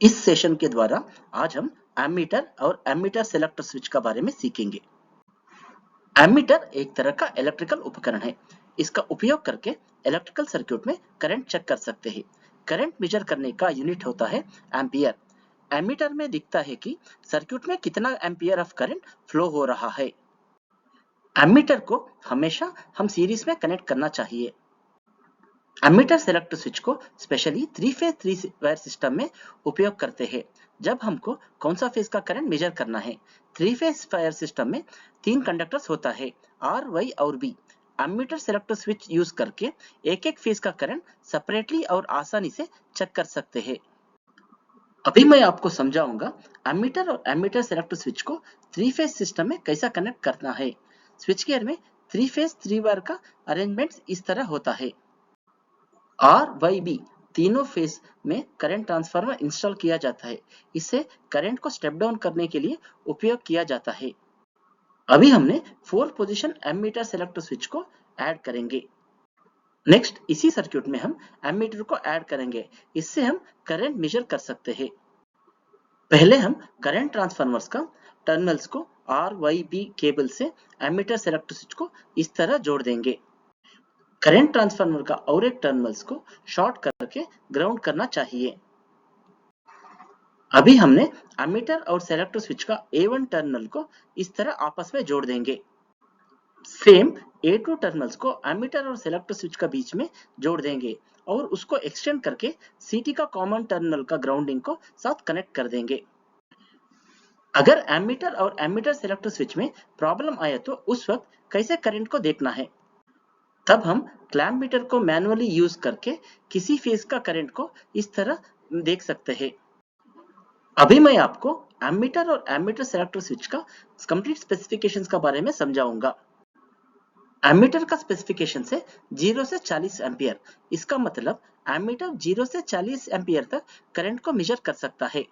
इस सेशन के द्वारा आज हम एमीटर और एमीटर सेलेक्टर स्विच का बारे में सीखेंगे। एमीटर एक तरह का इलेक्ट्रिकल उपकरण है। इसका उपयोग करके इलेक्ट्रिकल सर्किट में करंट चेक कर सकते हैं। करंट मेजर करने का यूनिट होता है एम्पियर। एमीटर में दिखता है कि सर्किट में कितना एम्पियर ऑफ करंट फ्लो हो रहा है। एमीटर को हमेशा हम सीरीज में कनेक्ट करना चाहिए। एमीटर सेलेक्टर स्विच को स्पेशली 3 वायर सिस्टम में उपयोग करते हैं जब हमको कौन सा फेज का करंट मेजर करना है। 3 वायर सिस्टम में 3 कंडक्टर्स होता है, आर, वाई और B. Ammeter selector switch use करके एक एक फेज का करंट सेपरेटली और आसानी से चेक कर सकते हैं। अभी मैं आपको समझाऊंगा एमीटर और एमीटर सेलेक्टर स्विच को 3 फेज सिस्टम में कैसा कनेक्ट करना है। स्विच गियर में 3 वायर का अरेंजमेंट इस तरह होता है। आर, वाई, बी तीनों फेज में करंट ट्रांसफार्मर इंस्टॉल किया जाता है। इससे करंट को स्टेप डाउन करने के लिए उपयोग किया जाता है। अभी हमने 4 पोजीशन एमीटर सेलेक्टर स्विच को ऐड करेंगे। नेक्स्ट इसी सर्किट में हम एमीटर को ऐड करेंगे। इससे हम करंट मेजर कर सकते हैं। पहले हम करंट ट्रांसफार्मर्स का टर्मिनल्स को आर, वाई, बी केबल से एमीटर सेलेक्टर स्विच को इस तरह जोड़ देंगे। करंट ट्रांसफार्मर का और एक टर्मिनल्स को शॉर्ट करके ग्राउंड करना चाहिए। अभी हमने एमीटर और सेलेक्टर स्विच का A1 टर्मिनल को इस तरह आपस में जोड़ देंगे। सेम A2 टर्मिनल्स को एमीटर और सेलेक्टर स्विच का बीच में जोड़ देंगे और उसको एक्सटेंड करके CT का कॉमन टर्मिनल का ग्राउंडिंग को साथ कनेक्ट कर देंगे। अगर एमीटर और एमीटर सेलेक्टर स्विच में प्रॉब्लम आए तो उस वक्त कैसे करंट को देखना है। तब हम क्लैम्प मीटर को मैनुअली यूज करके किसी फेज का करंट को इस तरह देख सकते हैं। अभी मैं आपको एमीटर और एमीटर सेलेक्टर स्विच का कंप्लीट स्पेसिफिकेशंस का बारे में समझाऊंगा। एमीटर का स्पेसिफिकेशन से 0 से 40 एम्पियर। इसका मतलब एमीटर 0 से 40 एम्पियर तक करंट को मेजर कर सकता है।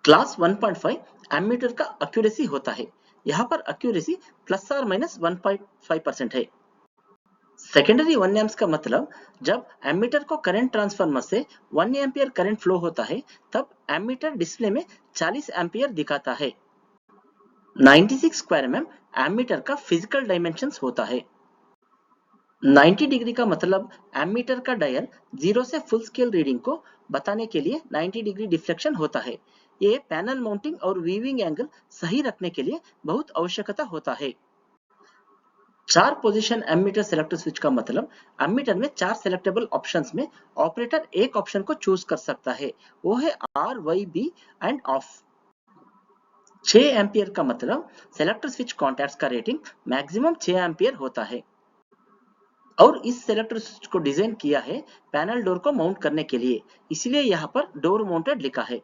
क्लास 1.5 एमीटर का एक्यूरेसी होता है। यहाँ पर एक्यूरेसी प्लस और माइनस 1.5% है। सेकेंडरी 1 एम्प्स का मतलब जब एमीटर को करंट ट्रांसफार्मर से 1 एम्पियर करंट फ्लो होता है तब एमीटर डिस्प्ले में 40 एम्पियर दिखाता है। 96 स्क्वायर एमीटर का फिजिकल डायमेंशंस होता है। 90 डिग्री का मतलब एमीटर का डायल 0 से फुल स्केल रीडिंग को बताने के लिए 90 डिग्री डिफ्लेक्शन होता है। ये पैनल माउंटिंग और वीविंग एंगल सही रखने के लिए बहुत आवश्यकता होता है। 4 पोजीशन एमीटर सेलेक्टर स्विच का मतलब एमीटर में 4 सेलेक्टेबल ऑप्शंस में ऑपरेटर एक ऑप्शन को चूज कर सकता है, वो है R, Y, B and off. 6 ampere का मतलब सेलेक्टर स्विच कॉन्टैक्ट्स का रेटिंग मैक्सिमम 6 एम्पियर होता है और इस सेलेक्टर स्विच को डिजाइन किया है पैनल डोर को माउंट करने के लिए, इसलिए यहाँ पर डोर माउंटेड लिखा है।